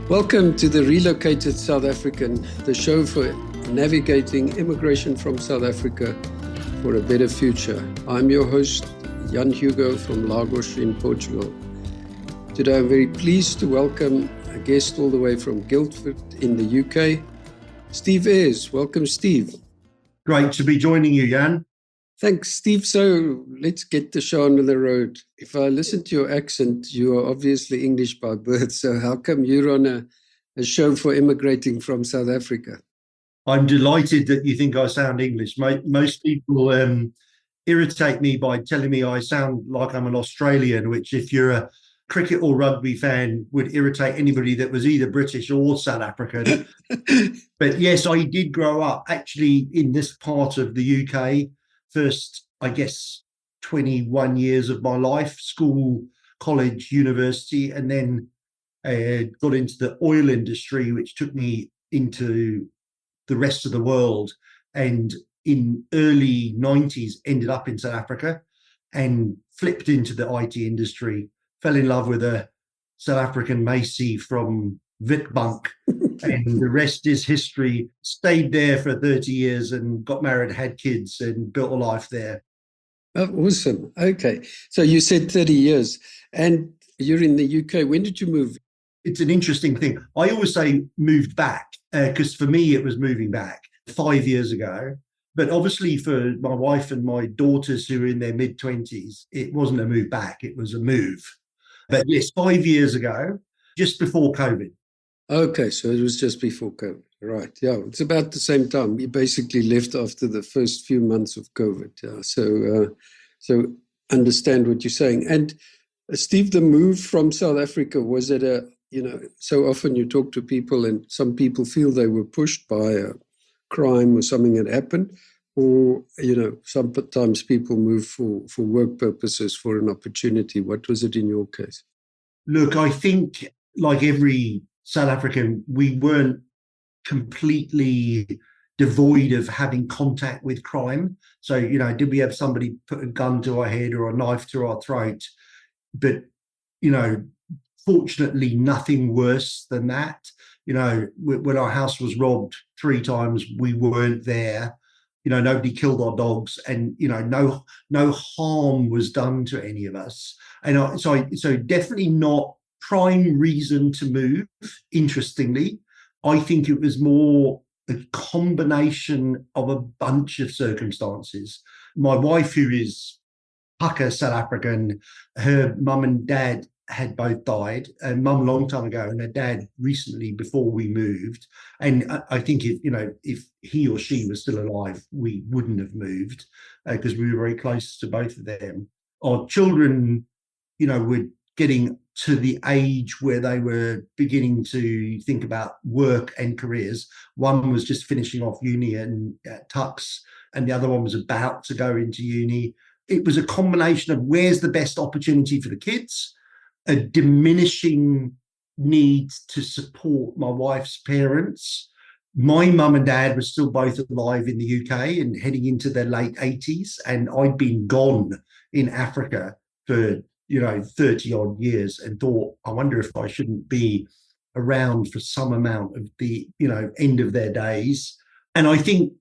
Welcome to the Relocated South African, the show for navigating immigration from South Africa for a better future. I'm your host, Jan Hugo from Lagos in Portugal. Today I'm very pleased to welcome a guest all the way from Guildford in the UK, Steve Ayres. Welcome, Steve. Great to be joining you, Jan. Thanks, Steve. So let's get the show on the road. If I listen to your accent, you are obviously English by birth. So how come you're on a show for immigrating from South Africa? I'm delighted that you think I sound English. Most people irritate me by telling me I sound like I'm an Australian, which if you're a cricket or rugby fan would irritate anybody that was either British or South African. But yes, I did grow up actually in this part of the UK. First, I guess, 21 years of my life, school, college, university, and then got into the oil industry, which took me into the rest of the world. And in early 90s, ended up in South Africa and flipped into the IT industry, fell in love with a South African Macy from Witbank. And the rest is history. Stayed there for 30 years and got married, had kids and built a life there. Oh, awesome. Okay. So you said 30 years and you're in the UK. When did you move? It's an interesting thing. I always say moved back because for me, it was moving back 5 years ago. But obviously for my wife and my daughters who are in their mid-20s, it wasn't a move back. It was a move. But yes, 5 years ago, just before COVID. Okay, so it was just before COVID, right? Yeah, it's about the same time. We basically left after the first few months of COVID. Yeah, so understand what you're saying. And Steve, the move from South Africa, was it so often you talk to people and some people feel they were pushed by a crime or something that happened, or sometimes people move for work purposes, for an opportunity. What was it in your case? Look, I think like every South African, we weren't completely devoid of having contact with crime. So, did we have somebody put a gun to our head or a knife to our throat? But, fortunately, nothing worse than that. When our house was robbed 3 times, we weren't there. Nobody killed our dogs, and no harm was done to any of us. And so definitely not prime reason to move. Interestingly, I think it was more a combination of a bunch of circumstances. My wife, who is Hakka South African, her mum and dad had both died. And mum a long time ago, and her dad recently before we moved. And I think if he or she was still alive, we wouldn't have moved because we were very close to both of them. Our children, were getting to the age where they were beginning to think about work and careers. One was just finishing off uni at Tux, and the other one was about to go into uni. It was a combination of where's the best opportunity for the kids, a diminishing need to support my wife's parents. My mum and dad were still both alive in the UK and heading into their late 80s, and I'd been gone in Africa for 30 odd years and thought, I wonder if I shouldn't be around for some amount of the, end of their days. And I think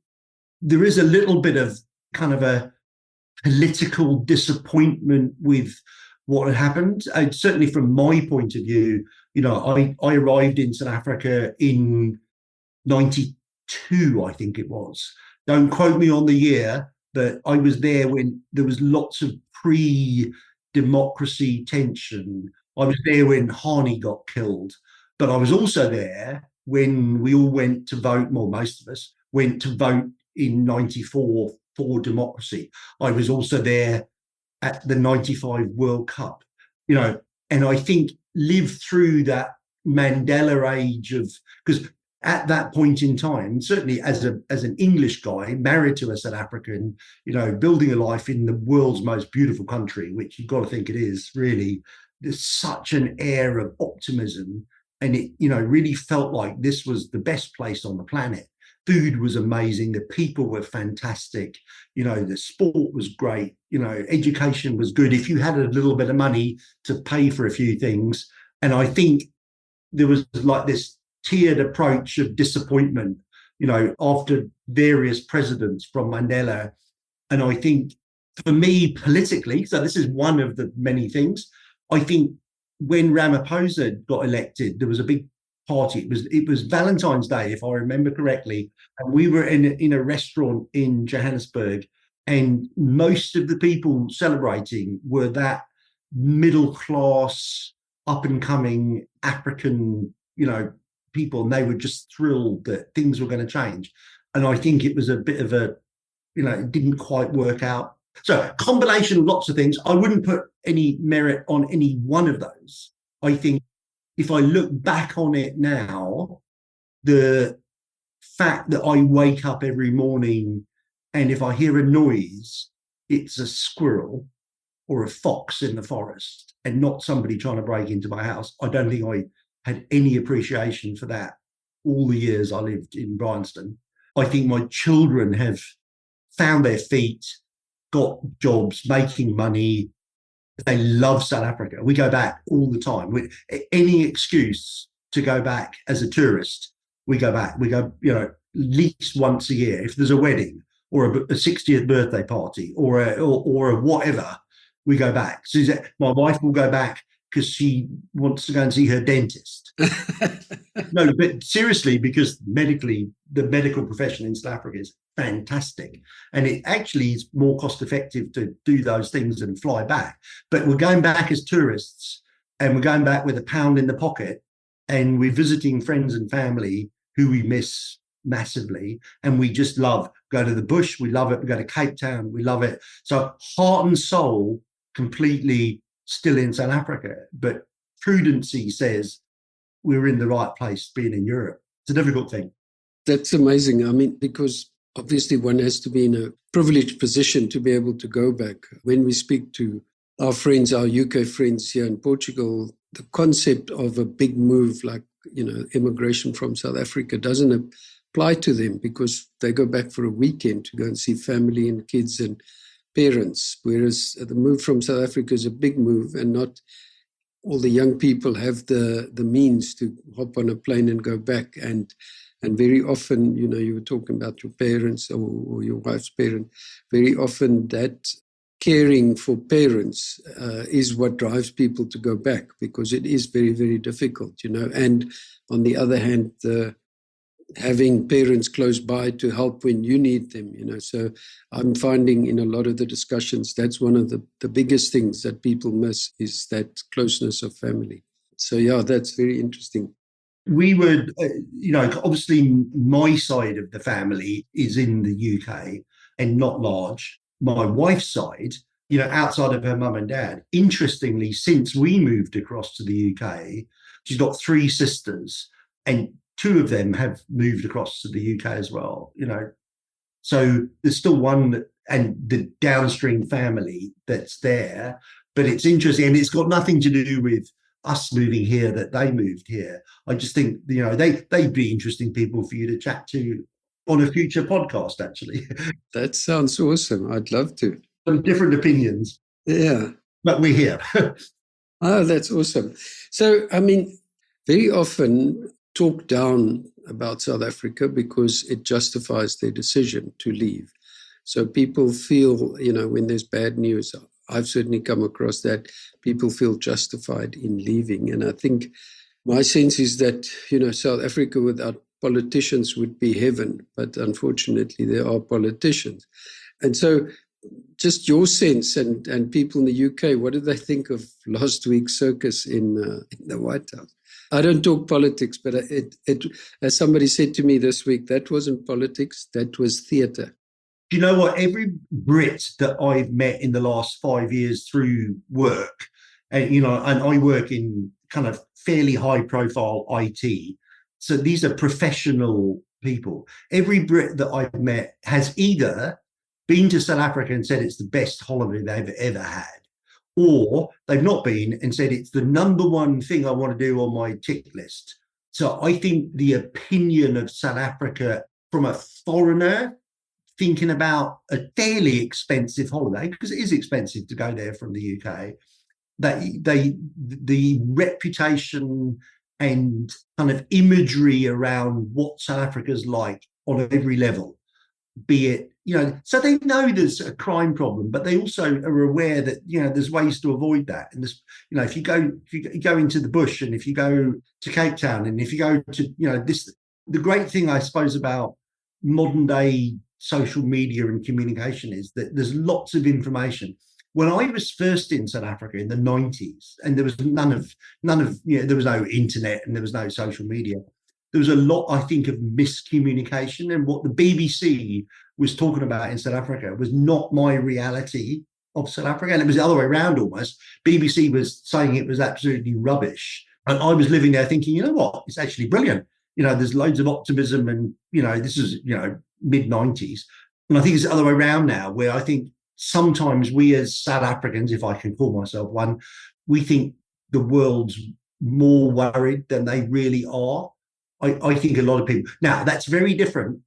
there is a little bit of kind of a political disappointment with what had happened. Certainly from my point of view, I arrived in South Africa in 92, I think it was. Don't quote me on the year, but I was there when there was lots of pre-democracy tension. I was there when Hani got killed, but I was also there when we all went to vote, well, most of us went to vote in 94 for democracy. I was also there at the 95 World Cup, and I think lived through that Mandela age of, because at that point in time, certainly as an English guy, married to a South African, building a life in the world's most beautiful country, which you've got to think it is, really, there's such an air of optimism. And it, really felt like this was the best place on the planet. Food was amazing. The people were fantastic. The sport was great. Education was good. If you had a little bit of money to pay for a few things. And I think there was like this tiered approach of disappointment, after various presidents from Mandela. And I think for me politically, so this is one of the many things, I think when Ramaphosa got elected, there was a big party. It was Valentine's Day, if I remember correctly, and we were in a restaurant in Johannesburg, and most of the people celebrating were that middle class, up and coming African, people, and they were just thrilled that things were going to change. And I think it was a bit of a, it didn't quite work out. So combination of lots of things. I wouldn't put any merit on any one of those. I think if I look back on it now, the fact that I wake up every morning and if I hear a noise, it's a squirrel or a fox in the forest and not somebody trying to break into my house, I don't think I had any appreciation for that all the years I lived in Bryanston. I think my children have found their feet, got jobs, making money. They love South Africa. We go back all the time. Any excuse to go back as a tourist, we go back. We go, at least once a year. If there's a wedding or a 60th birthday party or a whatever, we go back. So my wife will go back because she wants to go and see her dentist. No, but seriously, because medically, the medical profession in South Africa is fantastic. And it actually is more cost effective to do those things and fly back. But we're going back as tourists and we're going back with £1 in the pocket and we're visiting friends and family who we miss massively. And we just love, go to the bush, we love it. We go to Cape Town, we love it. So heart and soul completely still in South Africa. But prudency says we're in the right place being in Europe. It's a difficult thing. That's amazing. I mean, because obviously one has to be in a privileged position to be able to go back. When we speak to our friends, our UK friends here in Portugal, the concept of a big move like, immigration from South Africa doesn't apply to them because they go back for a weekend to go and see family and kids and parents. Whereas the move from South Africa is a big move and not all the young people have the means to hop on a plane and go back. And very often, you were talking about your parents or your wife's parent, very often that caring for parents is what drives people to go back because it is very, very difficult, And on the other hand, having parents close by to help when you need them, So I'm finding in a lot of the discussions, that's one of the biggest things that people miss is that closeness of family. So, yeah, that's very interesting. We would, obviously my side of the family is in the UK and not large. My wife's side, outside of her mum and dad, interestingly, since we moved across to the UK, she's got 3 sisters and 2 of them have moved across to the UK as well, So there's still one and the downstream family that's there. But it's interesting and it's got nothing to do with us moving here, that they moved here. I just think, they'd be interesting people for you to chat to on a future podcast, actually. That sounds awesome. I'd love to. Some different opinions. Yeah. But we're here. Oh, that's awesome. So, I mean, very often talk down about South Africa because it justifies their decision to leave. So people feel, when there's bad news, I've certainly come across that people feel justified in leaving. And I think my sense is that, South Africa without politicians would be heaven. But unfortunately, there are politicians. And so just your sense and people in the UK, what did they think of last week's circus in the White House? I don't talk politics, but it, as somebody said to me this week, that wasn't politics, that was theatre. Do you know what? Every Brit that I've met in the last 5 years through work, and I work in kind of fairly high profile IT. So these are professional people. Every Brit that I've met has either been to South Africa and said it's the best holiday they've ever had, or they've not been and said it's the number one thing I want to do on my tick list. So I think the opinion of South Africa from a foreigner thinking about a fairly expensive holiday, because it is expensive to go there from the UK, that the reputation and kind of imagery around what South Africa's like on every level, be it, so they know there's a crime problem, but they also are aware that, there's ways to avoid that. And this, if you go into the bush, and if you go to Cape Town, and if you go to, the great thing, I suppose, about modern day social media and communication is that there's lots of information. When I was first in South Africa in the 90s, and there was none of, there was no internet and there was no social media, there was a lot, I think, of miscommunication. And what the BBC was talking about in South Africa was not my reality of South Africa. And it was the other way around almost. BBC was saying it was absolutely rubbish. And I was living there thinking, you know what, it's actually brilliant. There's loads of optimism, and, this is, mid 90s. And I think it's the other way around now, where I think sometimes we as South Africans, if I can call myself one, we think the world's more worried than they really are. I think a lot of people, now that's very different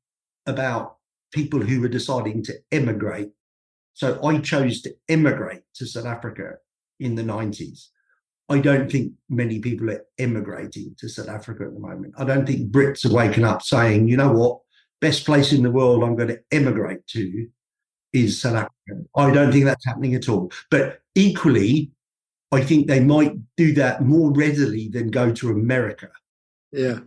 about people who were deciding to emigrate. So I chose to emigrate to South Africa in the 90s. I don't think many people are emigrating to South Africa at the moment. I don't think Brits are waking up saying, you know what, best place in the world I'm going to emigrate to is South Africa. I don't think that's happening at all. But equally, I think they might do that more readily than go to America. Yeah.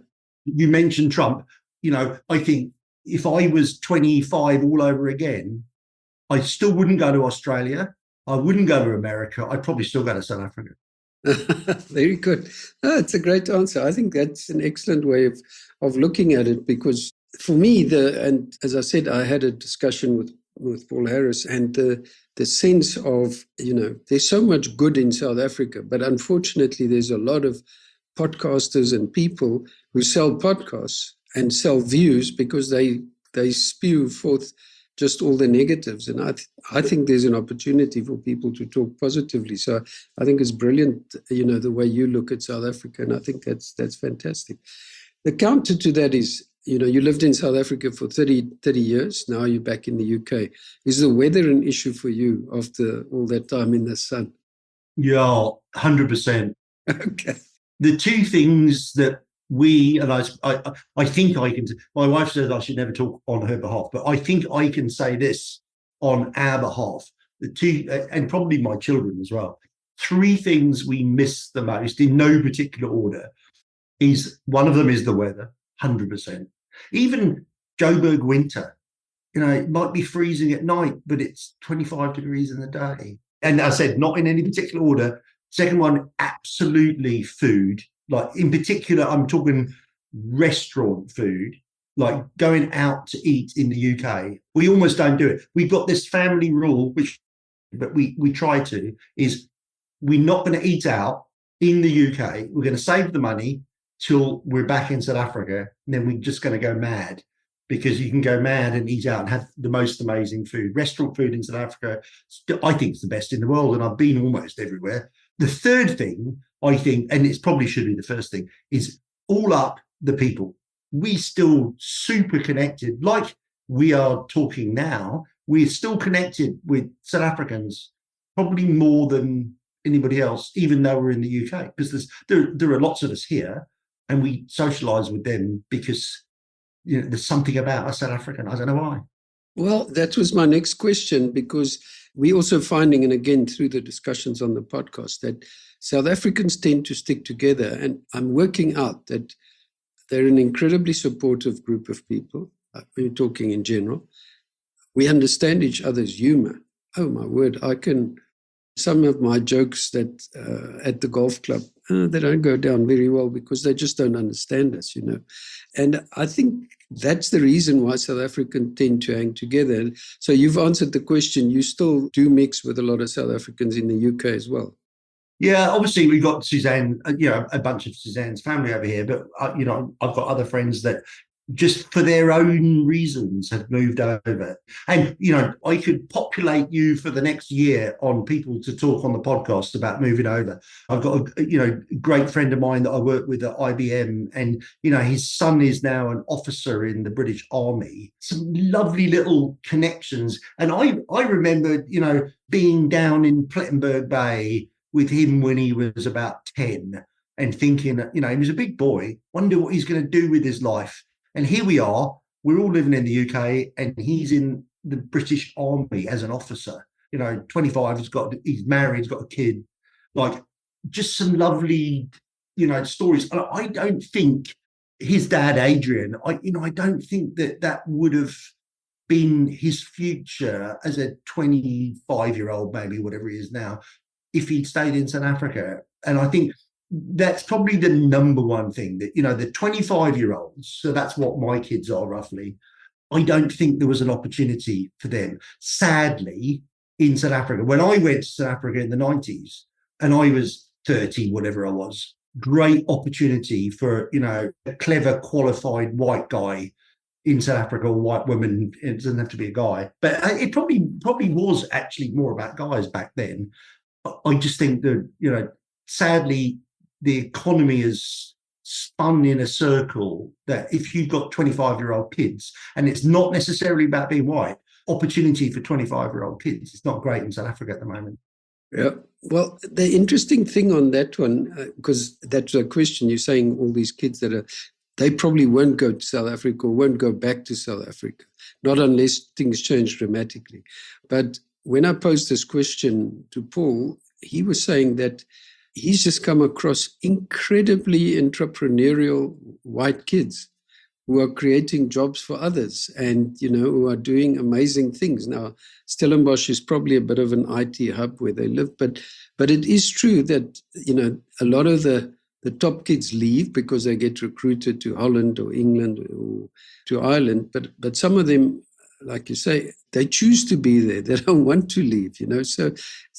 You mentioned Trump. I think if I was 25 all over again, I still wouldn't go to Australia. I wouldn't go to America. I'd probably still go to South Africa. Very good. It's a great answer. I think that's an excellent way of looking at it, because for me, and as I said, I had a discussion with Paul Harris, and the sense of, there's so much good in South Africa, but unfortunately there's a lot of podcasters and people who sell podcasts and sell views because they spew forth just all the negatives. And I think there's an opportunity for people to talk positively. So I think it's brilliant, the way you look at South Africa, and I think that's fantastic. The counter to that is, you lived in South Africa for 30 years. Now you're back in the UK. Is the weather an issue for you after all that time in the sun? Yeah, 100%. Okay. The two things that I think I can, my wife says I should never talk on her behalf, but I think I can say this on our behalf, the two, and probably my children as well. Three things we miss the most in no particular order is, one of them is the weather, 100%. Even Joburg winter, it might be freezing at night, but it's 25 degrees in the day. And I said, not in any particular order. Second one, absolutely food. Like, in particular, I'm talking restaurant food, like going out to eat in the UK. We almost don't do it. We've got this family rule, but we try to, is we're not going to eat out in the UK. We're going to save the money till we're back in South Africa, and then we're just going to go mad, because you can go mad and eat out and have the most amazing food. Restaurant food in South Africa, I think, is the best in the world, and I've been almost everywhere. The third thing, I think, and it probably should be the first thing, is all up the people. We still super connected, like we are talking now. We're still connected with South Africans, probably more than anybody else, even though we're in the UK, because there are lots of us here, and we socialise with them because there's something about us South African. I don't know why. Well, that was my next question, because we're also finding, and again through the discussions on the podcast, that South Africans tend to stick together. And I'm working out that they're an incredibly supportive group of people. We're talking in general. We understand each other's humor. Oh, my word. Some of my jokes that at the golf club, they don't go down very well because they just don't understand us, And I think that's the reason why South Africans tend to hang together. So you've answered the question. You still do mix with a lot of South Africans in the UK as well. Yeah, obviously we've got Suzanne, a bunch of Suzanne's family over here, but I've got other friends that just for their own reasons have moved over. And, I could populate you for the next year on people to talk on the podcast about moving over. I've got a great friend of mine that I work with at IBM, and, his son is now an officer in the British Army. Some lovely little connections. And I remember, being down in Plettenberg Bay with him when he was about 10. and thinking, he was a big boy, wonder what he's going to do with his life. And here we are, we're all living in the UK, and he's in the British Army as an officer. 25, he's married, he's got a kid. Like, just some lovely, stories. And I don't think his dad, Adrian, I don't think that would have been his future as a 25-year-old, maybe whatever he is now, if he'd stayed in South Africa. And I think that's probably the number one thing that, the 25-year-olds, so that's what my kids are roughly, I don't think there was an opportunity for them, sadly, in South Africa. When I went to South Africa in the 90s and I was 30, whatever I was, great opportunity for, a clever, qualified white guy in South Africa, or white woman. It doesn't have to be a guy, but it probably was actually more about guys back then. I just think that, sadly, the economy has spun in a circle that if you've got 25-year-old kids, and it's not necessarily about being white, opportunity for 25-year-old kids, it's not great in South Africa at the moment. Yeah. Well, the interesting thing on that one, because that's a question, you're saying all these kids they probably won't go to South Africa or won't go back to South Africa, not unless things change dramatically. But when I posed this question to Paul, he was saying that he's just come across incredibly entrepreneurial white kids who are creating jobs for others and, who are doing amazing things. Now, Stellenbosch is probably a bit of an IT hub where they live, but it is true that, a lot of the top kids leave because they get recruited to Holland or England or to Ireland. But some of them, like you say, they choose to be there. They don't want to leave, So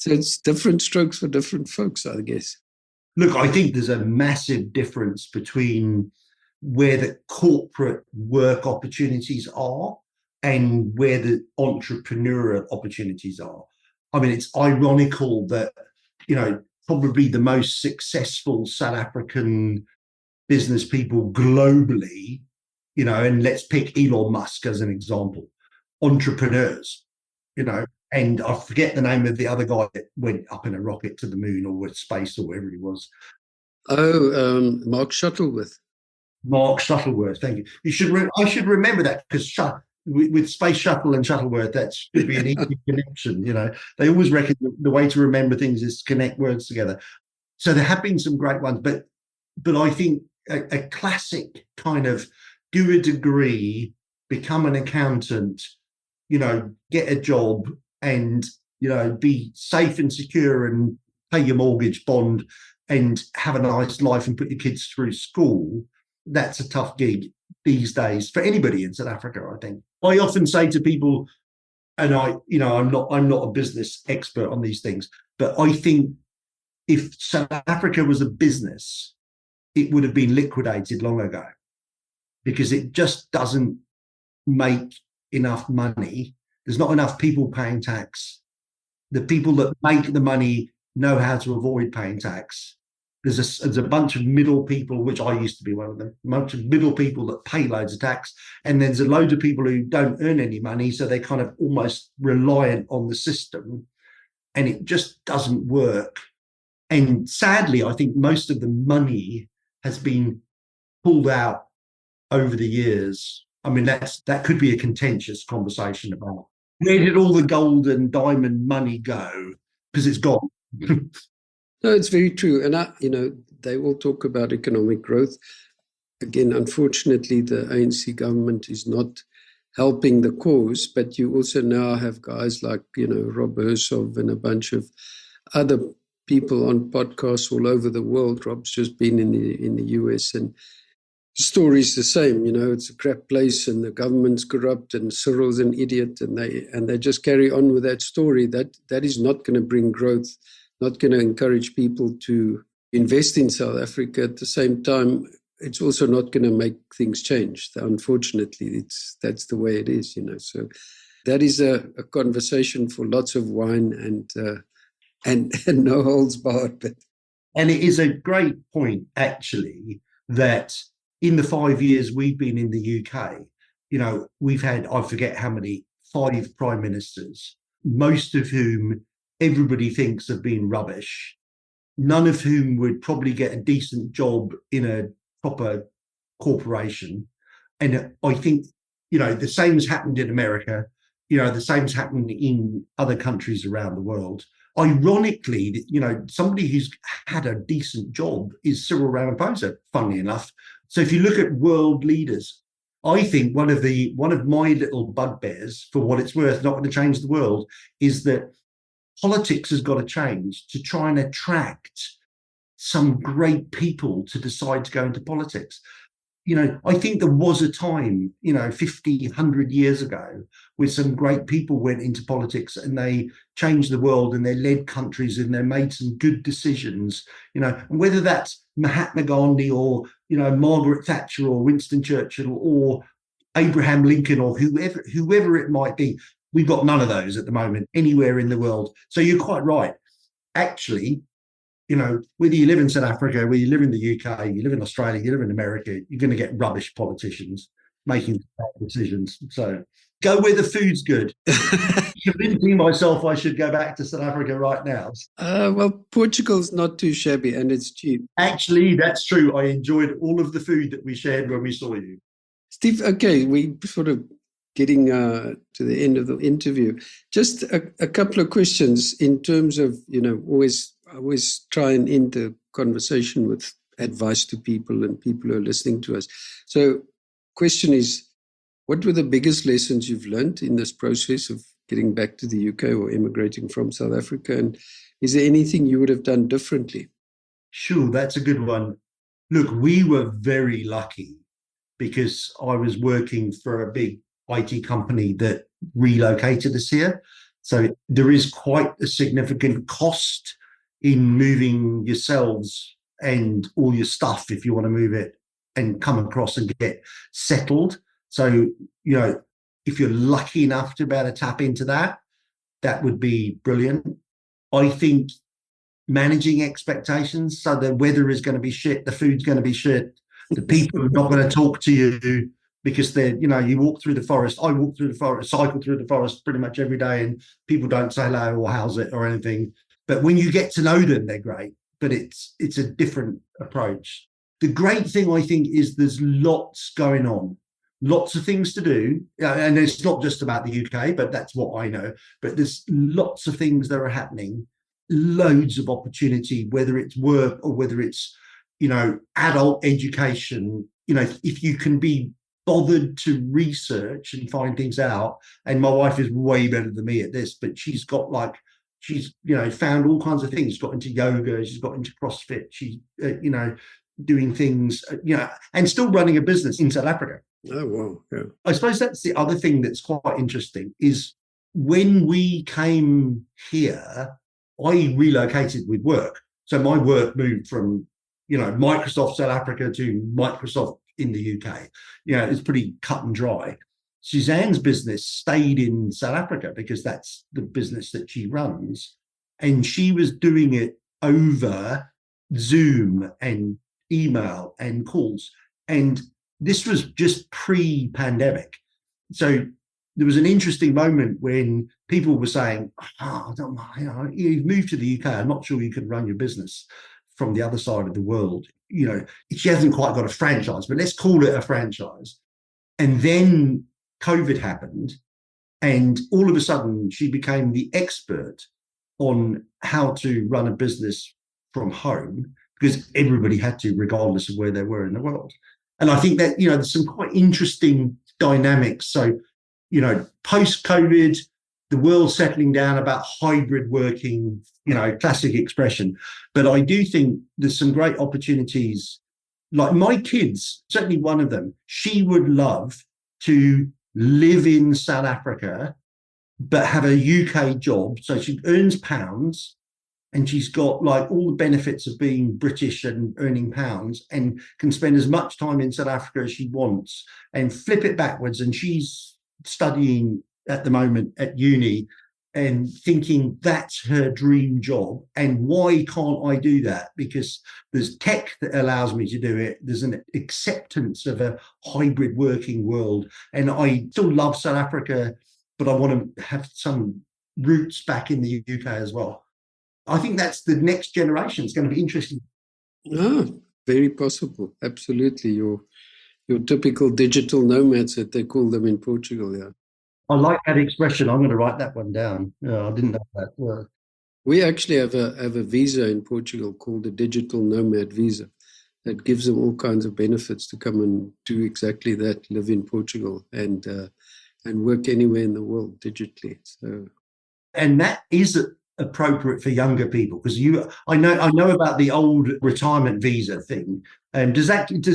it's different strokes for different folks, I guess. Look, I think there's a massive difference between where the corporate work opportunities are and where the entrepreneurial opportunities are. I mean, it's ironical that, probably the most successful South African business people globally, and let's pick Elon Musk as an example, entrepreneurs, and I forget the name of the other guy that went up in a rocket to the moon or with space or wherever he was. Oh, Mark Shuttleworth. Mark Shuttleworth, thank you. I should remember that, because with Space Shuttle and Shuttleworth, that should be an easy connection. They always reckon the way to remember things is to connect words together. So there have been some great ones, but I think a classic kind of do a degree, become an accountant, get a job, and be safe and secure and pay your mortgage bond and have a nice life and put your kids through school. That's a tough gig these days for anybody in South Africa, I think. I often say to people, and I'm not a business expert on these things, but I think if South Africa was a business, it would have been liquidated long ago, because it just doesn't make enough money. There's not enough people paying tax. The people that make the money know how to avoid paying tax. There's a bunch of middle people, which I used to be one of them, a bunch of middle people that pay loads of tax. And there's a load of people who don't earn any money, so they're kind of almost reliant on the system. And it just doesn't work. And sadly, I think most of the money has been pulled out over the years. I mean, that could be a contentious conversation about where did all the gold and diamond money go? Because it's gone. No, it's very true. And, they all talk about economic growth. Again, unfortunately, the ANC government is not helping the cause, but you also now have guys like, Rob Hersov and a bunch of other people on podcasts all over the world. Rob's just been in the US, and the story's the same. It's a crap place and the government's corrupt and Cyril's an idiot, and they just carry on with that story. That is not going to bring growth, not going to encourage people to invest in South Africa. At the same time, it's also not going to make things change. Unfortunately, that's the way it is, So that is a conversation for lots of wine and no holds barred. And it is a great point, actually, that in the 5 years we've been in the UK, we've had, I forget how many, 5 prime ministers, most of whom everybody thinks have been rubbish. none of whom would probably get a decent job in a proper corporation. And I think, the same has happened in America, the same has happened in other countries around the world. Ironically, somebody who's had a decent job is Cyril Ramaphosa, funnily enough. So if you look at world leaders, I think one of my little bugbears, for what it's worth, not going to change the world, is that politics has got to change to try and attract some great people to decide to go into politics. I think there was a time, 50, 100 years ago, where some great people went into politics and they changed the world and they led countries and they made some good decisions, and whether that's Mahatma Gandhi or, Margaret Thatcher or Winston Churchill or Abraham Lincoln or whoever it might be. We've got none of those at the moment anywhere in the world. So you're quite right. Actually, whether you live in South Africa, whether you live in the UK, you live in Australia, you live in America, you're going to get rubbish politicians making decisions. So go where the food's good. Convincing myself I should go back to South Africa right now. Well, Portugal's not too shabby and it's cheap. Actually, that's true. I enjoyed all of the food that we shared when we saw you. Steve, okay, we sort of getting to the end of the interview. Just a couple of questions in terms of, I always try and end the conversation with advice to people and people who are listening to us. So question is, what were the biggest lessons you've learned in this process of getting back to the UK or immigrating from South Africa? And is there anything you would have done differently? Sure, that's a good one. Look, we were very lucky because I was working for a big IT company that relocated us here. So there is quite a significant cost in moving yourselves and all your stuff if you want to move it and come across and get settled. So, if you're lucky enough to be able to tap into that, that would be brilliant. I think managing expectations. So the weather is going to be shit, the food's going to be shit, the people are not going to talk to you because they're, you walk through the forest. I walk through the forest, cycle through the forest pretty much every day, and people don't say hello or how's it or anything. But when you get to know them, they're great. But it's a different approach. The great thing, I think, is there's lots going on, lots of things to do. And it's not just about the UK, but that's what I know. But there's lots of things that are happening, loads of opportunity, whether it's work or whether it's, adult education. If you can be bothered to research and find things out. And my wife is way better than me at this, but she's found all kinds of things. She's got into yoga, she's got into CrossFit, she's, doing things, and still running a business in South Africa. Oh, wow. Yeah. I suppose that's the other thing that's quite interesting is when we came here, I relocated with work. So my work moved from, Microsoft South Africa to Microsoft in the UK. It's pretty cut and dry. Suzanne's business stayed in South Africa because that's the business that she runs. And she was doing it over Zoom and email and calls. And this was just pre-pandemic. So there was an interesting moment when people were saying, you've moved to the UK, I'm not sure you can run your business from the other side of the world. She hasn't quite got a franchise, but let's call it a franchise. And then COVID happened, and all of a sudden she became the expert on how to run a business from home because everybody had to, regardless of where they were in the world. And I think that, there's some quite interesting dynamics. So, post-COVID, the world settling down about hybrid working, classic expression. But I do think there's some great opportunities. Like my kids, certainly one of them, she would love to live in South Africa, but have a UK job. So she earns pounds and she's got like all the benefits of being British and earning pounds and can spend as much time in South Africa as she wants and flip it backwards. And she's studying at the moment at uni and thinking that's her dream job. And why can't I do that? Because there's tech that allows me to do it. There's an acceptance of a hybrid working world. And I still love South Africa, but I want to have some roots back in the UK as well. I think that's the next generation. It's going to be interesting. Ah, very possible. Absolutely. Your typical digital nomads that they call them in Portugal, yeah. I like that expression. I'm going to write that one down. Yeah, I didn't know that. Yeah. We actually have a visa in Portugal called the digital nomad visa that gives them all kinds of benefits to come and do exactly that, live in Portugal and work anywhere in the world digitally. So, and that is appropriate for younger people because I know about the old retirement visa thing. And does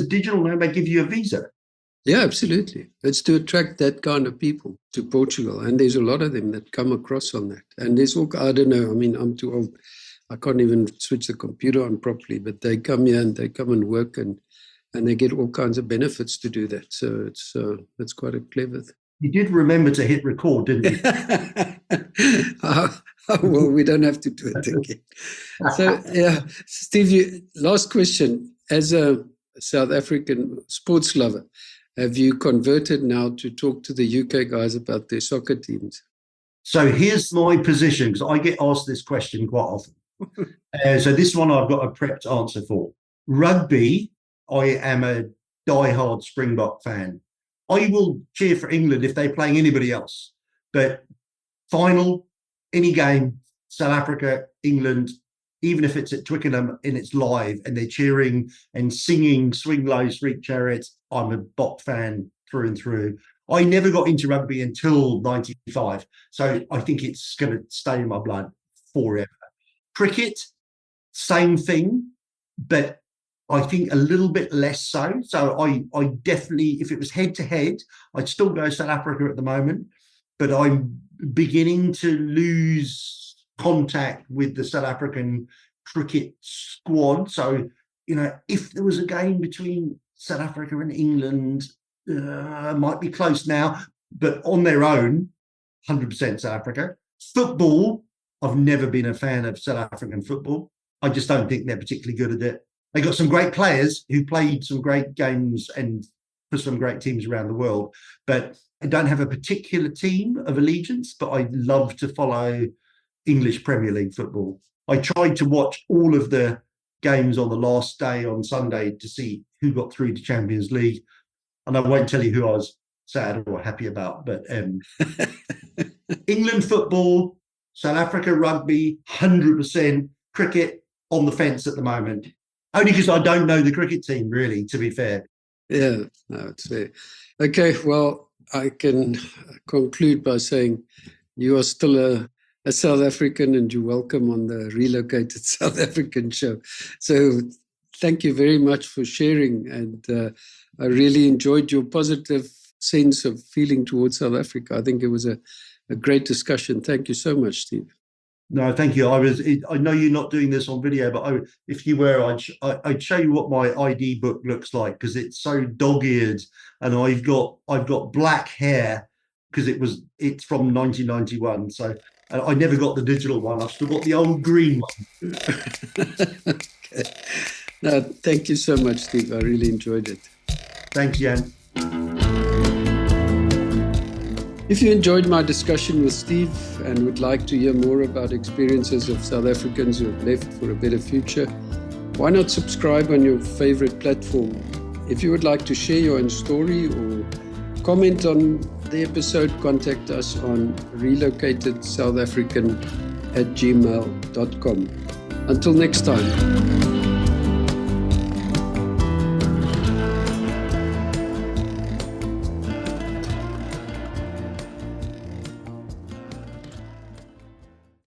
digital nomad give you a visa? Yeah, absolutely. It's to attract that kind of people to Portugal. And there's a lot of them that come across on that. And there's all, I don't know, I mean, I'm too old. I can't even switch the computer on properly, but they come here and they come and work and they get all kinds of benefits to do that. So it's quite a clever thing. You did remember to hit record, didn't you? Well, we don't have to do it again. So, yeah, Steve, last question. As a South African sports lover, have you converted now to talk to the UK guys about their soccer teams? So here's my position, because I get asked this question quite often. So this one I've got a prepped answer for. Rugby, I am a diehard Springbok fan. I will cheer for England if they're playing anybody else. But final, any game, South Africa, England, even if it's at Twickenham and it's live and they're cheering and singing Swing Low, Sweet Chariot, I'm a Bok fan through and through. I never got into rugby until 95. So I think it's going to stay in my blood forever. Cricket, same thing, but I think a little bit less so. So I definitely, if it was head to head, I'd still go South Africa at the moment, but I'm beginning to lose contact with the South African cricket squad. So, if there was a game between South Africa and England, might be close now, but on their own, 100% South Africa. Football, I've never been a fan of South African football. I just don't think they're particularly good at it. They got some great players who played some great games and for some great teams around the world, but I don't have a particular team of allegiance, but I love to follow English Premier League football. I tried to watch all of the games on the last day on Sunday to see who got through to Champions League. And I won't tell you who I was sad or happy about, but England football, South Africa rugby, 100%, cricket on the fence at the moment. Only because I don't know the cricket team, really, to be fair. Yeah, no, it's fair. Okay, well, I can conclude by saying you are still a South African and you're welcome on the Relocated South African show. So thank you very much for sharing. And I really enjoyed your positive sense of feeling towards South Africa. I think it was a great discussion. Thank you so much, Steve. No, thank you. I know you're not doing this on video, but if you were, I'd show you what my ID book looks like because it's so dog-eared, and I've got black hair because it's from 1991. So I never got the digital one. I've still got the old green one. Okay. No, thank you so much, Steve. I really enjoyed it. Thanks, Jan. If you enjoyed my discussion with Steve and would like to hear more about experiences of South Africans who have left for a better future, why not subscribe on your favorite platform? If you would like to share your own story or comment on the episode, contact us on relocatedSouthAfrican@gmail.com. Until next time.